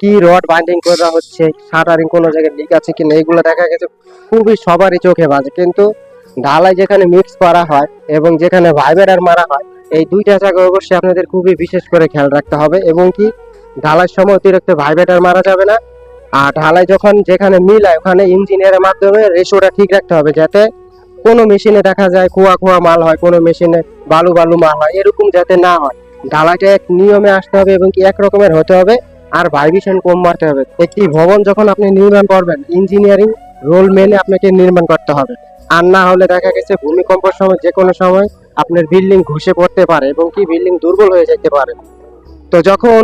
কি rod binding করা হচ্ছে, শাটারিং কোনো জায়গায় লিক আছে কিনা, এগুলো দেখা গেছে খুবই সবারই চোখে বাজে। কিন্তু ঢালাই যেখানে মিক্স করা হয় এবং যেখানে ভাইব্রেটর মারা হয়, এই দুইটা জায়গায় অবশ্যই আপনাদের খুবই বিশেষ করে খেয়াল রাখতে হবে। এবং কি ঢালাইয়ের সময় অতিরিক্ত ভাইব্রেটর মারা যাবে না। আর ঢালাই যখন যেখানে মিলায় ওখানে ইঞ্জিনিয়ারের মাধ্যমে রেশিওটা ঠিক রাখতে হবে, যাতে কোনো মেশিনে দেখা যায় খোয়া খোয়া মাল হয়, কোনো মেশিনে বালু বালু মাল হয়, এরকম যাতে না হয়। ঢালাইটা এক নিয়মে আসতে হবে এবং কি এক রকমের হতে হবে, আর ভাইব্রেশন কম মারতে হবে। একটি ভবন যখন আপনি নির্মাণ করবেন, ইঞ্জিনিয়ারিং রোল মেনে আপনাকে নির্মাণ করতে হবে। আর না হলে দেখা গেছে ভূমিকম্পের সময় যে কোনো সময় আপনার বিল্ডিং ঘুষে পড়তে পারে এবং কি বিল্ডিং দুর্বল হয়ে যেতে পারে। তো যখন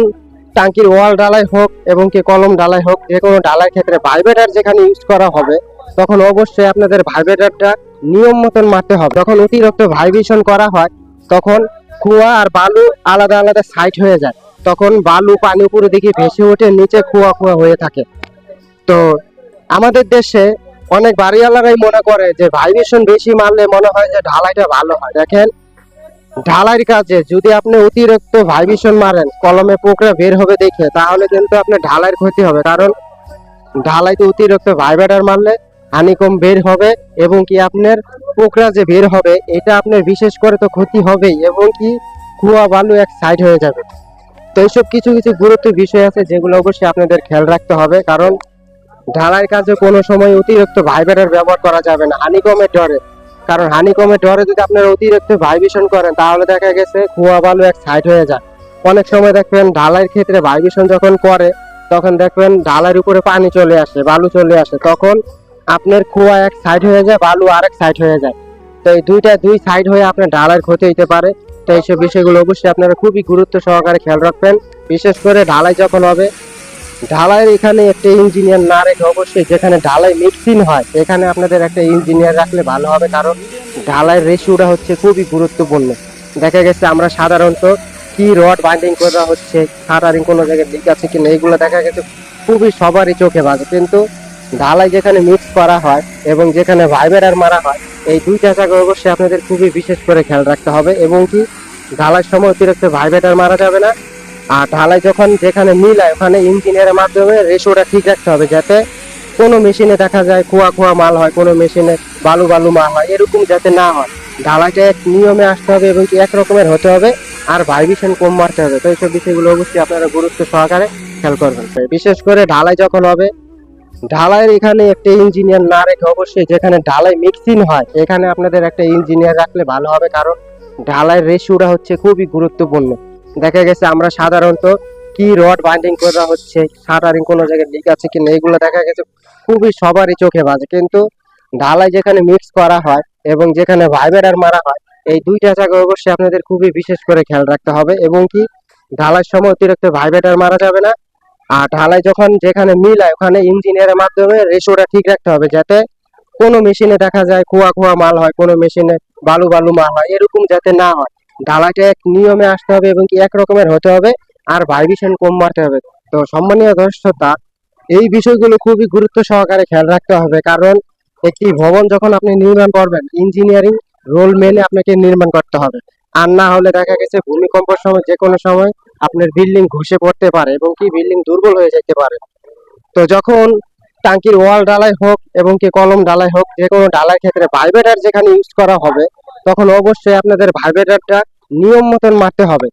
টাঙ্কির ওয়াল ঢালাই হোক এবং কি কলম ঢালাই হোক, যে কোনো ঢালাই ক্ষেত্রে ভাইব্রেটর যেখানে ইউজ করা হবে, তখন অবশ্যই আপনাদের ভাইব্রেটরটা নিয়ম মতন মারতে হবে। যখন অতিরিক্ত ভাইব্রেশন করা হয়, তখন কুয়া আর বালু আলাদা আলাদা সাইড হয়ে যায়, তখন বালু পানি উপরে দিকে ভেসে ওঠে, নিচে কুয়া কুয়া হয়ে থাকে। তো আমাদের দেশে অনেক বাড়িওয়ালারাই মনে করে যে ভাইব্রেশন বেশি মারলে মনে হয় যে ঢালাইটা ভালো হয়। দেখেন, ঢালাইয়ের কাজে যদি আপনি অতিরিক্ত ভাইব্রেশন মারেন, কলমে পোকরা বের হবে দেখে, তাহলে কিন্তু আপনার ঢালাইয়ের ক্ষতি হবে। কারণ ঢালাইতে অতিরিক্ত ভাইব্রেটর মারলে হানিকম বের হবে এবং কি আপনার পোকরা যে বের হবে, এটা আপনার বিশেষ করে তো ক্ষতি হবেই এবং কি কুয়া বালু এক সাইড হয়ে যাবে। তো এইসব কিছু কিছু গুরুত্ব বিষয় আছে যেগুলো অবশ্যই আপনাদের খেয়াল রাখতে হবে। কারণ ঢালাইয়ের কাজে কোনো সময় অতিরিক্ত ভাইব্রেটর ব্যবহার করা যাবে না হানিকমের ডরে। কারণ হানিকমের ডরে যদি আপনারা অতিরিক্ত ভাইব্রেশন করেন, তাহলে দেখা গেছে কুয়া বালু এক সাইড হয়ে যায়। অনেক সময় দেখবেন ঢালাইয়ের ক্ষেত্রে ভাইব্রেশন যখন করে, তখন দেখবেন ঢালাইয়ের উপরে পানি চলে আসে, বালু চলে আসে, তখন আপনার কুয়া এক সাইড হয়ে যায়, বালু আরেক সাইড হয়ে যায়। তো এই দুই সাইড হয়ে আপনার ঢালাইয়ের ক্ষতি হতে পারে। তো এইসব বিষয়গুলো অবশ্যই আপনারা খুবই গুরুত্ব সহকারে খেয়াল রাখবেন। বিশেষ করে ঢালাই যখন হবে, ঢালাইয়ের এখানে একটা ইঞ্জিনিয়ার না রেখে অবশ্যই যেখানে ঢালাই মিক্সিং হয়, এখানে আপনাদের একটা ইঞ্জিনিয়ার রাখলে ভালো হবে। কারণ ঢালাইয়ের রেশিওটা হচ্ছে খুবই গুরুত্বপূর্ণ। দেখা গেছে আমরা সাধারণত কি রড বাইন্ডিং করা হচ্ছে, শাটারিং কোনো জায়গায় লিক আছে কিনা, এগুলো দেখা গেছে খুবই সবারই চোখে বাজে। কিন্তু ঢালাই যেখানে মিক্স করা হয় এবং যেখানে ভাইব্রেটর মারা হয়, এই দুইটা জায়গায় অবশ্যই আপনাদের খুবই বিশেষ করে খেয়াল রাখতে হবে। এবং কি ঢালাইয়ের সময় অতিরিক্ত ভাইব্রেটর মারা যাবে না। আর ঢালাই যখন যেখানে মিলায় ওখানে ইঞ্জিনিয়ারের মাধ্যমে রেশিওটা ঠিক রাখতে হবে, যাতে কোনো মেশিনে দেখা যায় খোয়া খোয়া মাল হয়, কোনো মেশিনে বালু বালু মাল হয়, এরকম যাতে না হয়। ঢালাইটা এক নিয়মে আসতে হবে এবং কি এক রকমের হতে হবে, আর ভাইব্রেশন কম মারতে হবে। তো এইসব বিষয়গুলো অবশ্যই আপনারা গুরুত্ব সহকারে খেয়াল করবেন। বিশেষ করে ঢালাই যখন হবে, ঢালাইয়ের এখানে একটা ইঞ্জিনিয়ার না রেখে অবশ্যই যেখানে ঢালাই মিক্সিং হয়, এখানে আপনাদের একটা ইঞ্জিনিয়ার রাখলে ভালো হবে। কারণ ঢালাইয়ের রেশিওটা হচ্ছে খুবই গুরুত্বপূর্ণ। দেখা গেছে আমরা সাধারণত কি রড বাইন্ডিং করা হচ্ছে, শাটারিং কোনো জায়গায় লিক আছে কিনা, এগুলো দেখা গেছে খুবই সবারই চোখে বাজে। কিন্তু ঢালাই যেখানে মিক্স করা হয় এবং যেখানে ভাইব্রেটর মারা হয়, এই দুইটা জায়গায় অবশ্যই আপনাদের খুবই বিশেষ করে খেয়াল রাখতে হবে। এবং কি ঢালাইয়ের সময় অতিরিক্ত ভাইব্রেটর মারা যাবে না। আর ঢালাই যখন যেখানে মিলায় ওখানে ইঞ্জিনিয়ারের মাধ্যমে রেশিওটা ঠিক রাখতে হবে, যাতে কোনো মেশিনে দেখা যায় খোয়া খোয়া মাল হয়, কোনো মেশিনে বালু বালু মাল হয়, এরকম যাতে না হয়। ঢালাইটা এক নিয়মে আসতে হবে এবং কি এক রকমের হতে হবে, আর ভাইব্রেশন কম মারতে হবে। তো সম্মানীয় দর্শকরা, এই বিষয়গুলো খুবই গুরুত্ব সহকারে খেয়াল রাখতে হবে। কারণ একটি ভবন যখন আপনি নির্মাণ করবেন, ইঞ্জিনিয়ারিং রোল মেনে আপনাকে নির্মাণ করতে হবে। আর না হলে দেখা গেছে ভূমিকম্পের সময় যে কোনো সময় আপনার বিল্ডিং ঘুষে পড়তে পারে এবং কি বিল্ডিং দুর্বল হয়ে যেতে পারে। তো যখন টাঙ্কির ওয়াল ঢালাই হোক এবং কি কলম ঢালাই হোক, যে কোনো ঢালাই ক্ষেত্রে ভাইব্রেটর যেখানে ইউজ করা হবে, তখন অবশ্যই আপনাদের ভাইব্রেটরটা নিয়ম মতন মারতে হবে।